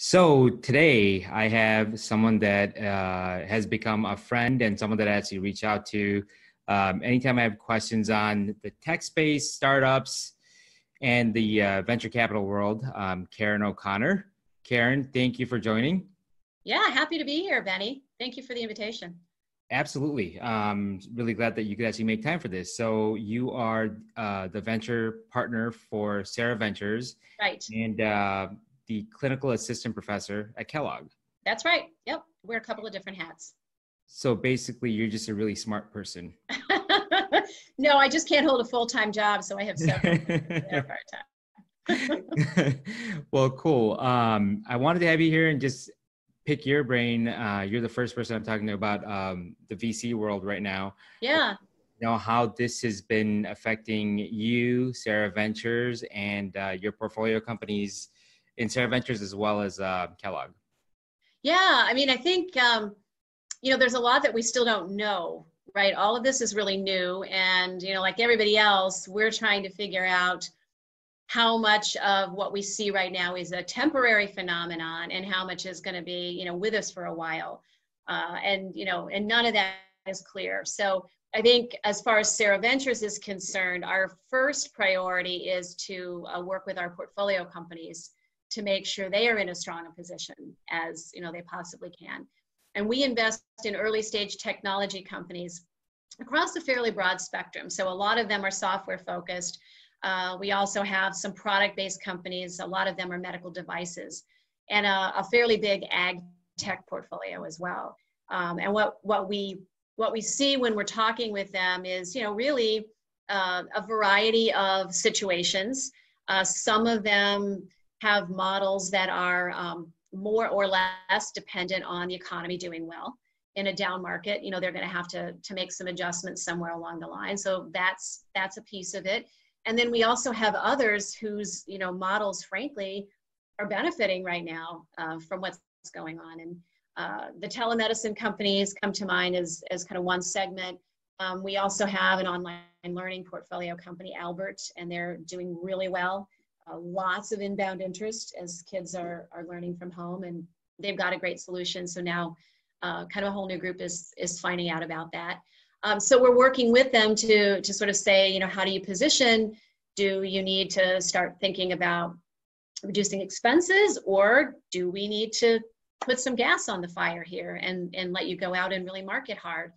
So today I have someone that has become a friend and someone that I actually reach out to anytime I have questions on the tech space, startups, and the venture capital world. Karin O'Connor. Karin, thank you for joining. Yeah, happy to be here, Benny. Thank you for the invitation. Absolutely. Really glad that you could actually make time for this. So you are the venture partner for Serra Ventures Right. and the clinical assistant professor at Kellogg. That's right. Yep. Wear a couple of different hats. So basically, you're just a really smart person. No, I just can't hold a full-time job, so I have several that are part-time. Well, cool. I wanted to have you here and just pick your brain. You're the first person I'm talking to about the VC world right now. Yeah. You know how this has been affecting you, Serra Ventures, and your portfolio companies in Serra Ventures as well as Kellogg. Yeah. I mean, I think, there's a lot that we still don't know, right? All of this is really new. And, like everybody else, we're trying to figure out how much of what we see right now is a temporary phenomenon and how much is going to be, with us for a while. And none of that is clear. So I think as far as Serra Ventures is concerned, our first priority is to work with our portfolio companies to make sure they are in as strong a position as, they possibly can. And we invest in early stage technology companies across a fairly broad spectrum. So a lot of them are software focused. We also have some product-based companies. A lot of them are medical devices, and a fairly big ag tech portfolio as well. And what we see when we're talking with them is, really a variety of situations. Some of them have models that are more or less dependent on the economy doing well. In a down market, they're going to have to make some adjustments somewhere along the line. So that's a piece of it. And then we also have others whose, models, frankly, are benefiting right now from what's going on. And the telemedicine companies come to mind as kind of one segment. We also have an online learning portfolio company, Albert, and they're doing really well. Lots of inbound interest as kids are learning from home, and they've got a great solution. So now kind of a whole new group is finding out about that. So we're working with them to sort of say, how do you position? Do you need to start thinking about reducing expenses, or do we need to put some gas on the fire here and let you go out and really market hard?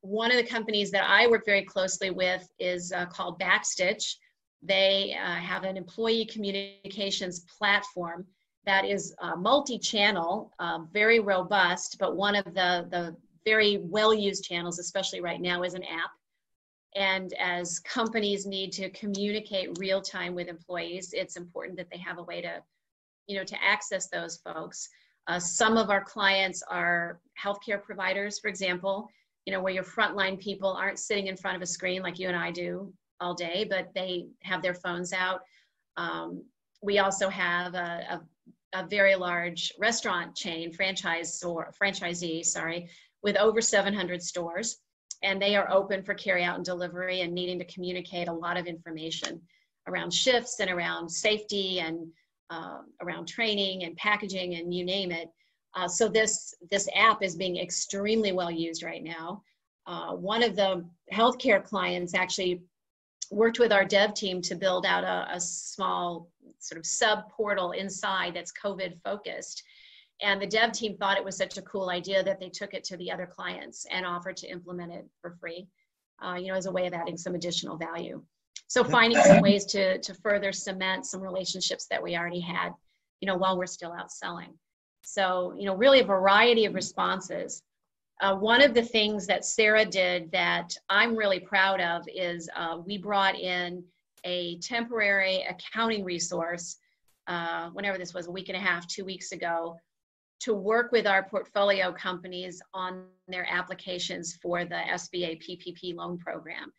One of the companies that I work very closely with is called Backstitch. They have an employee communications platform that is multi-channel, very robust, but one of the very well-used channels, especially right now, is an app. And as companies need to communicate real-time with employees, it's important that they have a way to, to access those folks. Some of our clients are healthcare providers, for example, where your frontline people aren't sitting in front of a screen like you and I do all day, but they have their phones out. We also have a very large restaurant chain franchisee, with over 700 stores, and they are open for carry out and delivery and needing to communicate a lot of information around shifts and around safety and around training and packaging and you name it. So this app is being extremely well used right now. One of the healthcare clients actually worked with our dev team to build out a small sort of sub portal inside that's COVID focused. And the dev team thought it was such a cool idea that they took it to the other clients and offered to implement it for free, as a way of adding some additional value. So finding some ways to further cement some relationships that we already had, while we're still out selling. So, really a variety of responses. One of the things that Serra did that I'm really proud of is we brought in a temporary accounting resource, whenever this was, a week and a half, 2 weeks ago, to work with our portfolio companies on their applications for the SBA PPP loan program,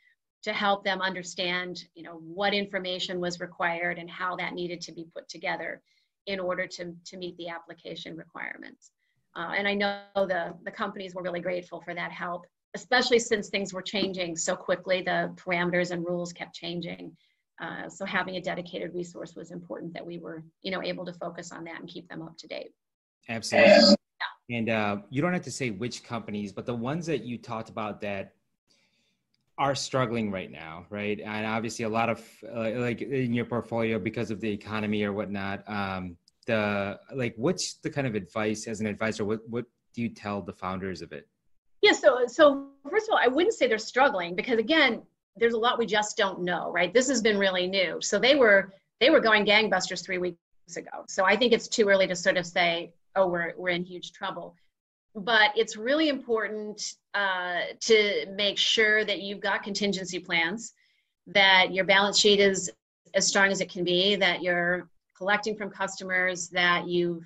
to help them understand, what information was required and how that needed to be put together in order to meet the application requirements. And I know the companies were really grateful for that help, especially since things were changing so quickly. The parameters and rules kept changing. So having a dedicated resource was important, that we were, able to focus on that and keep them up to date. Absolutely. And you don't have to say which companies, but the ones that you talked about that are struggling right now, right? And obviously a lot of like in your portfolio because of the economy or whatnot, what's the kind of advice as an advisor, what do you tell the founders of it? Yeah, so first of all, I wouldn't say they're struggling, because again, there's a lot we just don't know, right? This has been really new. So they were going gangbusters 3 weeks ago. So I think it's too early to sort of say, oh, we're in huge trouble. But it's really important to make sure that you've got contingency plans, that your balance sheet is as strong as it can be, that you're collecting from customers, that you've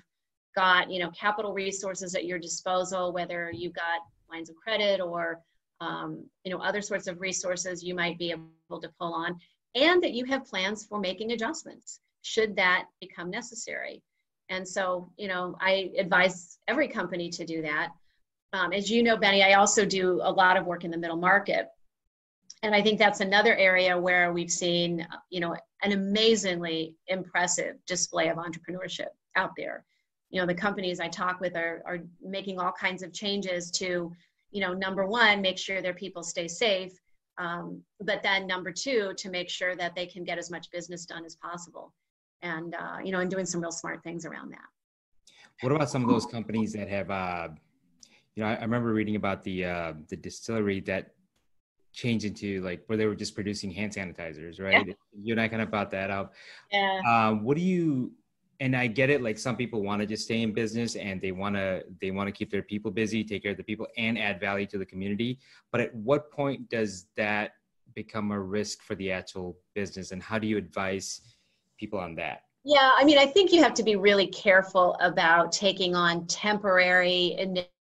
got, capital resources at your disposal, whether you've got lines of credit or, other sorts of resources you might be able to pull on, and that you have plans for making adjustments should that become necessary. And so, I advise every company to do that. As you know, Benny, I also do a lot of work in the middle market. And I think that's another area where we've seen, an amazingly impressive display of entrepreneurship out there. The companies I talk with are making all kinds of changes to, number one, make sure their people stay safe. But then number two, to make sure that they can get as much business done as possible. And, and doing some real smart things around that. What about some of those companies that have, I remember reading about the distillery that changed into like where they were just producing hand sanitizers, right? Yeah. You and I kind of brought that up. Yeah. And I get it, like some people want to just stay in business and they want to keep their people busy, take care of the people and add value to the community. But at what point does that become a risk for the actual business, and how do you advise people on that? Yeah, I think you have to be really careful about taking on temporary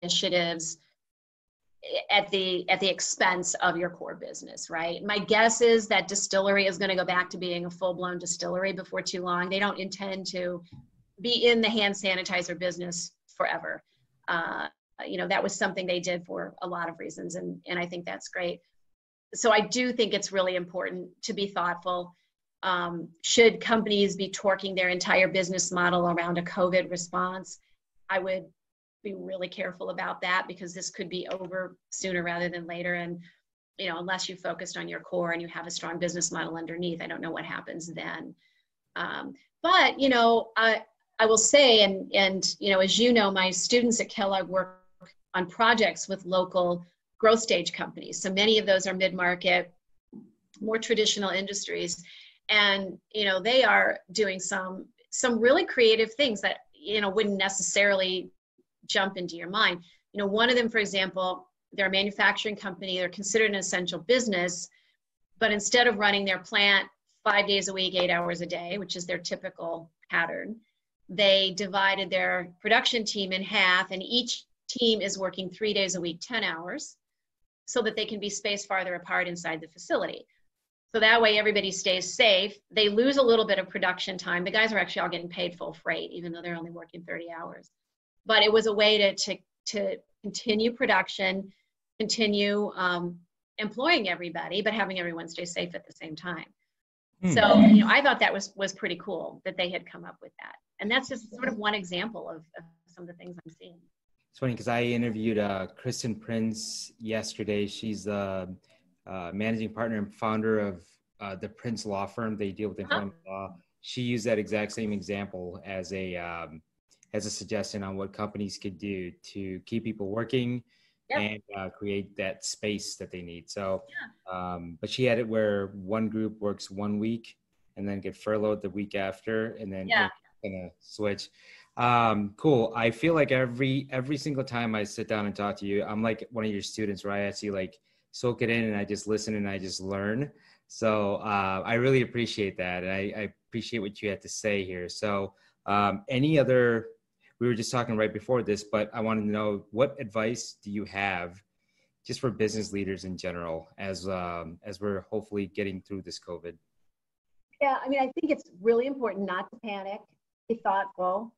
initiatives at the expense of your core business, right? My guess is that distillery is going to go back to being a full-blown distillery before too long. They don't intend to be in the hand sanitizer business forever. That was something they did for a lot of reasons, and I think that's great. So I do think it's really important to be thoughtful. Should companies be torquing their entire business model around a COVID response? I would be really careful about that, because this could be over sooner rather than later. And, unless you focused on your core and you have a strong business model underneath, I don't know what happens then. But, I will say, and as you know, my students at Kellogg work on projects with local growth stage companies. So many of those are mid-market, more traditional industries. And, they are doing some really creative things that, wouldn't necessarily jump into your mind. One of them, for example, they're a manufacturing company. They're considered an essential business, but instead of running their plant 5 days a week, 8 hours a day, which is their typical pattern, they divided their production team in half, and each team is working 3 days a week, 10 hours, so that they can be spaced farther apart inside the facility. So that way everybody stays safe. They lose a little bit of production time. The guys are actually all getting paid full freight, even though they're only working 30 hours. But it was a way to continue production, continue employing everybody, but having everyone stay safe at the same time. So, I thought that was pretty cool that they had come up with that. And that's just sort of one example of some of the things I'm seeing. It's funny because I interviewed Kristen Prince yesterday. She's the managing partner and founder of the Prince Law Firm. They deal with employment law. She used that exact same example as a suggestion on what companies could do to keep people working and create that space that they need. So, but she had it where one group works 1 week and then get furloughed the week after, and then kind of switch. Cool. I feel like every single time I sit down and talk to you, I'm like one of your students, where I actually like soak it in and I just listen and I just learn. So I really appreciate that. And I appreciate what you had to say here. So we were just talking right before this, but I wanted to know, what advice do you have just for business leaders in general as we're hopefully getting through this COVID? Yeah, I think it's really important not to panic, be thoughtful,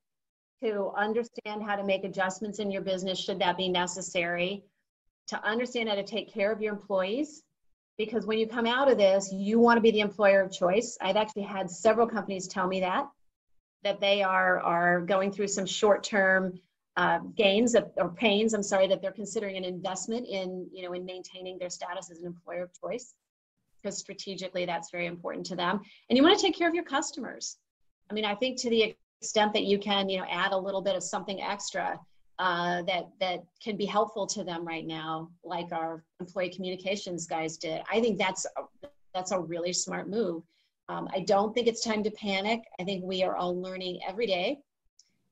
to understand how to make adjustments in your business should that be necessary, to understand how to take care of your employees, because when you come out of this, you want to be the employer of choice. I've actually had several companies tell me that they are going through some short-term gains or pains, that they're considering an investment in, in maintaining their status as an employer of choice, because strategically that's very important to them. And you want to take care of your customers. I mean, I think to the extent that you can, add a little bit of something extra that can be helpful to them right now, like our employee communications guys did. I think that's a really smart move. I don't think it's time to panic. I think we are all learning every day.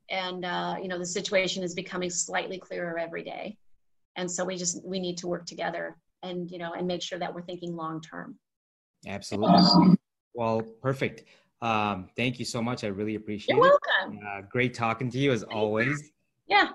And, the situation is becoming slightly clearer every day. And so we need to work together and, and make sure that we're thinking long-term. Absolutely. Well, perfect. Thank you so much. I really appreciate You're it. welcome. Great talking to you as always. Yeah.